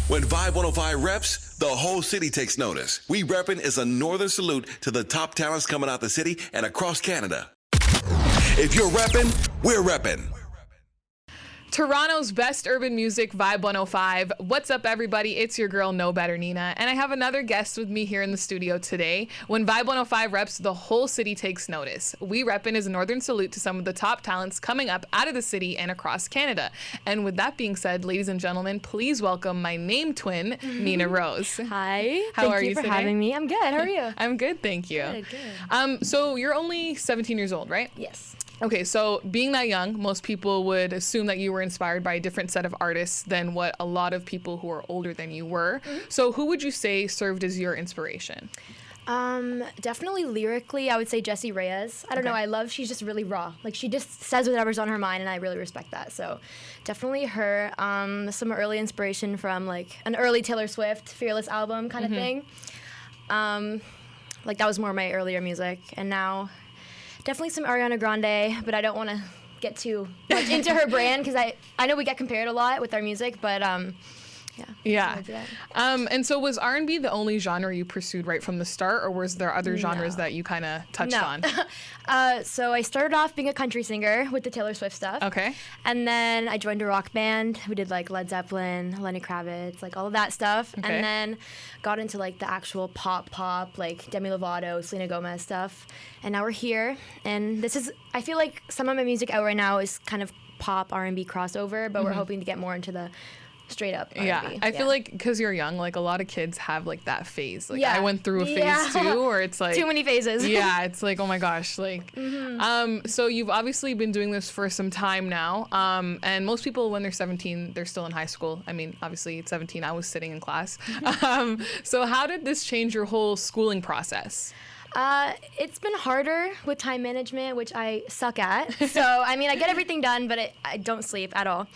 When Vibe 105 reps, the whole city takes notice. We Reppin' is a northern salute to the top talents coming out the city and across Canada. If you're reppin', we're reppin'. Toronto's best urban music, Vibe 105. What's up, everybody? It's your girl, NoBetterNina, and I have another guest with me here in the studio today. When Vibe 105 reps, the whole city takes notice. We Reppin' is a northern salute to some of the top talents coming up out of the city and across Canada. And with that being said, ladies and gentlemen, please welcome my name twin, Neena Rose. Hi. How are you Thank you for today? having me. I'm good. How are you? I'm good, thank you. Good. So you're only 17 years old, right? Yes. Okay, so being that young, most people would assume that you were inspired by a different set of artists than what a lot of people who are older than you were. Mm-hmm. So who would you say served as your inspiration? Definitely lyrically, I would say Jessie Reyes. I don't know, she's just really raw. Like, she just says whatever's on her mind, and I really respect that. So definitely her. Some early inspiration from, like, an early Taylor Swift, Fearless album kind of thing. Like, that was more my earlier music. And now, definitely some Ariana Grande, but I don't want to get too much into her brand because I know we get compared a lot with our music, but yeah. And so was R&B the only genre you pursued right from the start, or was there other genres that you kind of touched on? So I started off being a country singer with the Taylor Swift stuff. Okay. And then I joined a rock band. We did like Led Zeppelin, Lenny Kravitz, like all of that stuff. Okay. And then got into like the actual pop, like Demi Lovato, Selena Gomez stuff. And now we're here. And I feel like some of my music out right now is kind of pop R&B crossover, but we're hoping to get more into the straight up R&B. Yeah, I feel like because you're young, like a lot of kids have like that phase. Like I went through a phase too, where it's like too many phases. Yeah, it's like, oh my gosh, like. So you've obviously been doing this for some time now, and most people when they're 17, they're still in high school. I mean, obviously at 17, I was sitting in class. So how did this change your whole schooling process? It's been harder with time management, which I suck at. So I mean, I get everything done, but I don't sleep at all.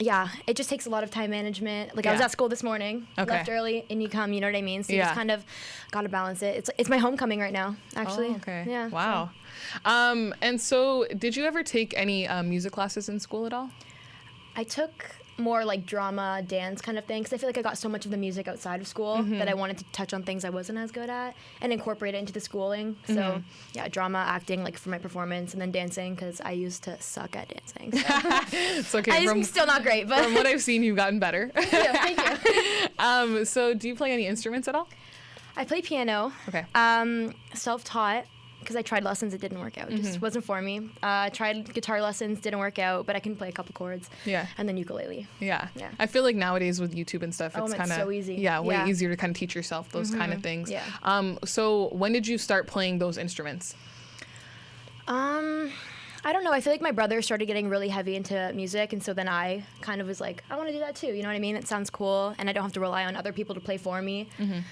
Yeah, it just takes a lot of time management. Like I was at school this morning, left early, and you come, you know what I mean? So you just kind of got to balance it. It's my homecoming right now, actually. Oh, okay. Yeah. Wow. So. And so did you ever take any music classes in school at all? I took more like drama, dance kind of thing, because I feel like I got so much of the music outside of school that I wanted to touch on things I wasn't as good at and incorporate it into the schooling. So yeah, drama, acting, like for my performance, and then dancing, because I used to suck at dancing. So. It's okay. I'm still not great, but from what I've seen, you've gotten better. Thank you. So do you play any instruments at all? I play piano. Okay. Self-taught. Because I tried lessons, it didn't work out. It just wasn't for me. Tried guitar lessons, didn't work out, but I can play a couple chords. Yeah. And then ukulele. Yeah. I feel like nowadays with YouTube and stuff, it's kind of so easy. Yeah, way easier to kind of teach yourself those kind of things. Yeah. So when did you start playing those instruments? I don't know. I feel like my brother started getting really heavy into music, and so then I kind of was like, I want to do that too. You know what I mean? It sounds cool, and I don't have to rely on other people to play for me.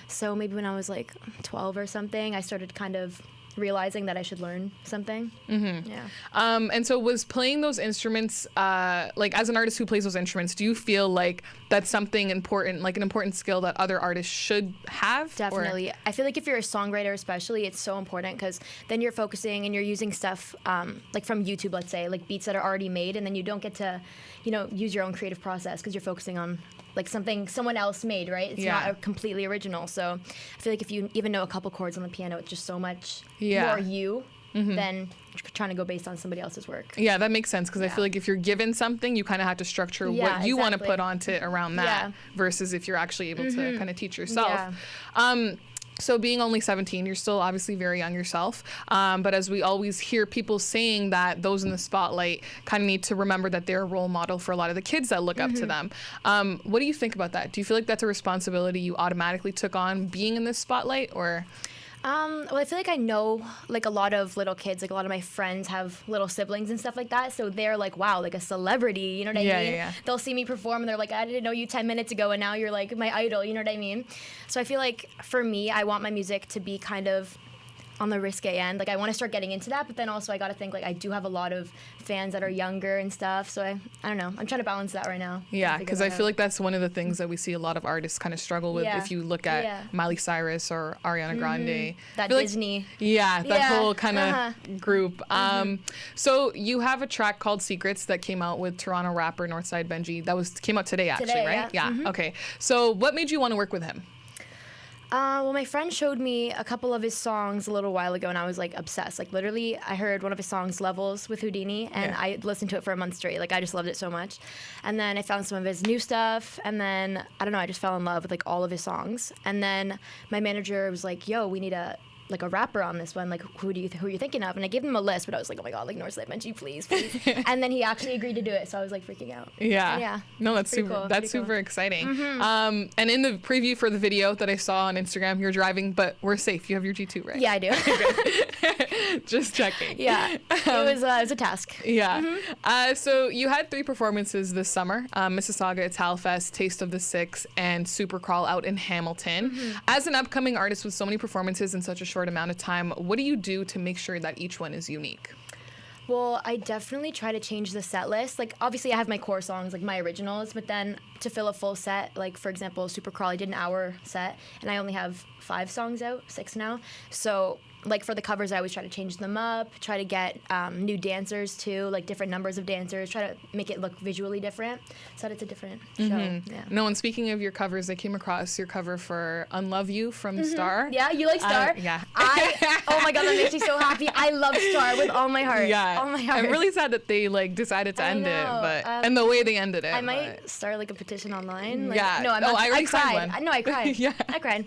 So maybe when I was like 12 or something, I started kind of realizing that I should learn something. Yeah. And so was playing those instruments, like as an artist who plays those instruments, do you feel like that's something important, like an important skill that other artists should have? Definitely. Or? I feel like if you're a songwriter especially, it's so important, because then you're focusing and you're using stuff like from YouTube, let's say, like beats that are already made, and then you don't get to, use your own creative process because you're focusing on like something someone else made, right? It's not a completely original. So I feel like if you even know a couple chords on the piano, it's just so much more you than trying to go based on somebody else's work. Yeah, that makes sense, because I feel like if you're given something, you kind of have to structure what you want to put onto it around that versus if you're actually able to kind of teach yourself. So being only 17, you're still obviously very young yourself. But as we always hear people saying that those in the spotlight kind of need to remember that they're a role model for a lot of the kids that look up to them. What do you think about that? Do you feel like that's a responsibility you automatically took on being in this spotlight, or? Well, I feel like I know like a lot of little kids, like a lot of my friends have little siblings and stuff like that. So they're like, wow, like a celebrity, you know what I mean? Yeah. They'll see me perform and they're like, I didn't know you 10 minutes ago and now you're like my idol, you know what I mean? So I feel like for me, I want my music to be kind of on the risque end. Like I want to start getting into that, but then also I got to think like I do have a lot of fans that are younger and stuff. So I don't know. I'm trying to balance that right now. Yeah, because I feel like that's one of the things that we see a lot of artists kind of struggle with. Yeah. If you look at Miley Cyrus or Ariana Grande, that Disney. That whole kind of group. So you have a track called Secrets that came out with Toronto rapper NorthsideBenji. That came out today, actually, right? Yeah. Okay. So what made you want to work with him? Well, my friend showed me a couple of his songs a little while ago, and I was like obsessed. Like literally, I heard one of his songs, Levels, with Houdini, and I listened to it for a month straight. Like I just loved it so much. And then I found some of his new stuff, and then I don't know, I just fell in love with like all of his songs. And then my manager was like, "Yo, we need a rapper on this one. Like who are you thinking of?" And I gave him a list, but I was like, "Oh my god, like NorthsideBenji, please." And then he actually agreed to do it, so I was like freaking out. Yeah. No, that's super. Cool. That's super exciting. And in the preview for the video that I saw on Instagram, you're driving, but we're safe. You have your G2, right? Yeah, I do. Just checking. Yeah, it was a task. Yeah. So you had 3 performances this summer: Mississauga, it's Hellfest, Taste of the Six, and Super Crawl out in Hamilton. As an upcoming artist with so many performances in such a short amount of time, what do you do to make sure that each one is unique? Well, I definitely try to change the set list. Like, obviously, I have my core songs, like my originals, but then to fill a full set, like, for example, Super Crawl, I did an hour set, and I only have 5 songs out, 6 now. So, like, for the covers, I always try to change them up, try to get new dancers, too, like, different numbers of dancers, try to make it look visually different so that it's a different show. Yeah. No, and speaking of your covers, I came across your cover for Unlove You from Star. Yeah, you like Star? Yeah. Oh my god, that makes me so happy. I love Star with all my heart. Yeah. All my heart. I'm really sad that they, like, decided to end it, but and the way they ended it. I might start, like, a petition online. Like, yeah. No, I already cried. One. No, I cried. Yeah. I cried.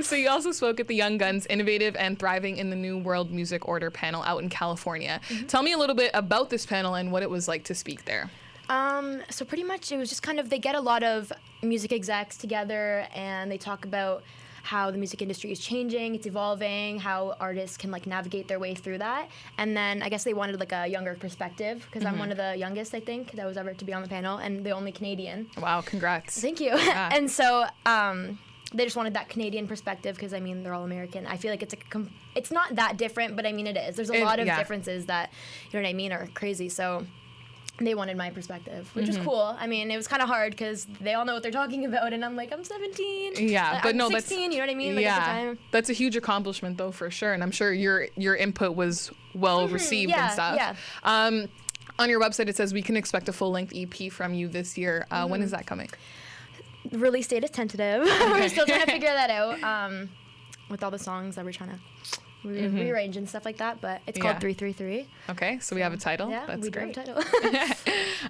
So you also spoke at the Young Guns Innovative and Thriving in the New World Music Order panel out in California. Tell me a little bit about this panel and what it was like to speak there. So pretty much it was just kind of, they get a lot of music execs together and they talk about how the music industry is changing, it's evolving, how artists can like navigate their way through that. And then I guess they wanted like a younger perspective because I'm one of the youngest, I think, that was ever to be on the panel and the only Canadian. Wow, congrats. Thank you. Yeah. And so they just wanted that Canadian perspective because, I mean, they're all American. I feel like it's not that different, but I mean, it is. There's a lot of differences that, you know what I mean, are crazy. So they wanted my perspective, which is cool. I mean, it was kind of hard because they all know what they're talking about, and I'm like, I'm 17. Yeah, but I'm no, 16, you know what I mean? Like, yeah, at the time. That's a huge accomplishment, though, for sure. And I'm sure your input was well received and stuff. Yeah. On your website, it says we can expect a full-length EP from you this year. When is that coming? The release date is tentative. We're still trying to figure that out with all the songs that we're trying to rearrange and stuff like that, but it's called 333. Okay, so we have a title. Yeah, that's great. We do have a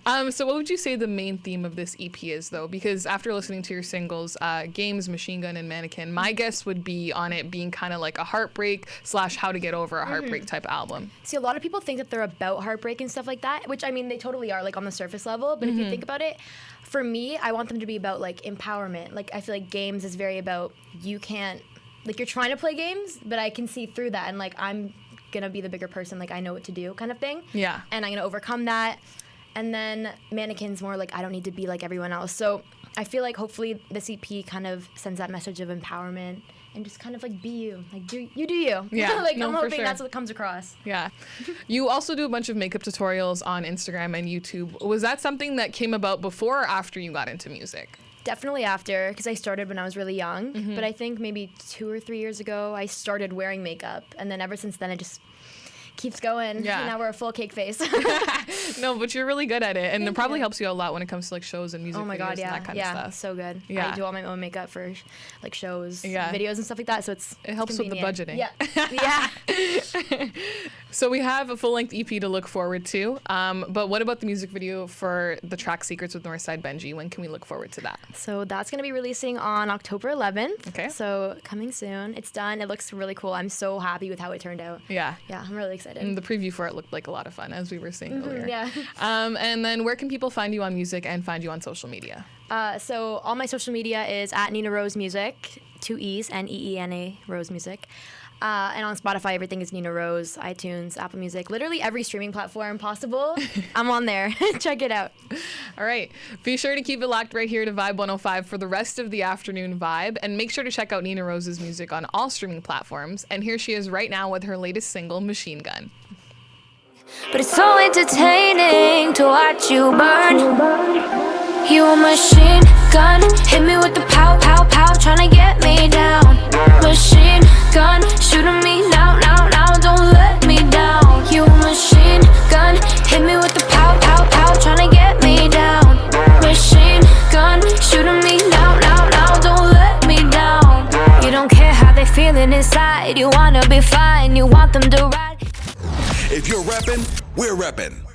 title. So what would you say the main theme of this EP is, though? Because after listening to your singles, Games, Machine Gun, and Mannequin, my guess would be on it being kind of like a heartbreak / how to get over a heartbreak type album. See, a lot of people think that they're about heartbreak and stuff like that, which, I mean, they totally are, like, on the surface level, but if you think about it, for me, I want them to be about, like, empowerment. Like, I feel like Games is very about you can't, like, you're trying to play games, but I can see through that, and, like, I'm gonna be the bigger person, like, I know what to do kind of thing. Yeah. And I'm gonna overcome that. And then Mannequin's more like, I don't need to be like everyone else. So I feel like hopefully this EP kind of sends that message of empowerment and just kind of like be you. Like, you do you. Yeah. Like, no, I'm hoping sure. that's what comes across. Yeah. You also do a bunch of makeup tutorials on Instagram and YouTube. Was that something that came about before or after you got into music? Definitely after, because I started when I was really young. But I think maybe 2 or 3 years ago, I started wearing makeup. And then ever since then, it just keeps going. Yeah. And now we're a full cake face. No, but you're really good at it. And it probably helps you a lot when it comes to like shows and music videos God, yeah. and that kind of stuff. So good. Yeah. I do all my own makeup for like shows, Yeah. videos and stuff like that. So it helps with the budgeting. Yeah. Yeah. So we have a full-length EP to look forward to. But what about the music video for the track Secrets with NorthsideBenji? When can we look forward to that? So that's going to be releasing on October 11th. Okay. So coming soon. It's done. It looks really cool. I'm so happy with how it turned out. Yeah. Yeah, I'm really excited. And the preview for it looked like a lot of fun, as we were saying earlier. Yeah. And then where can people find you on music and find you on social media? So all my social media is at Neena Rose Music, 2 E's, Neena Rose Music. And on Spotify, everything is Neena Rose, iTunes, Apple Music, literally every streaming platform possible. I'm on there. Check it out. All right. Be sure to keep it locked right here to Vibe 105 for the rest of the afternoon vibe. And make sure to check out Neena Rose's music on all streaming platforms. And here she is right now with her latest single, Machine Gun. But it's so entertaining to watch you burn. You a machine gun, hit me with the pow, pow, pow, tryna get me down. Machine gun, shooting me now, now, now, don't let me down. You a machine gun, hit me with the pow, pow, pow, tryna get me down. Machine gun, shooting me now, now, now, don't let me down. You don't care how they feeling inside, you wanna be fine, you want them to ride. If you're reppin', we're reppin'.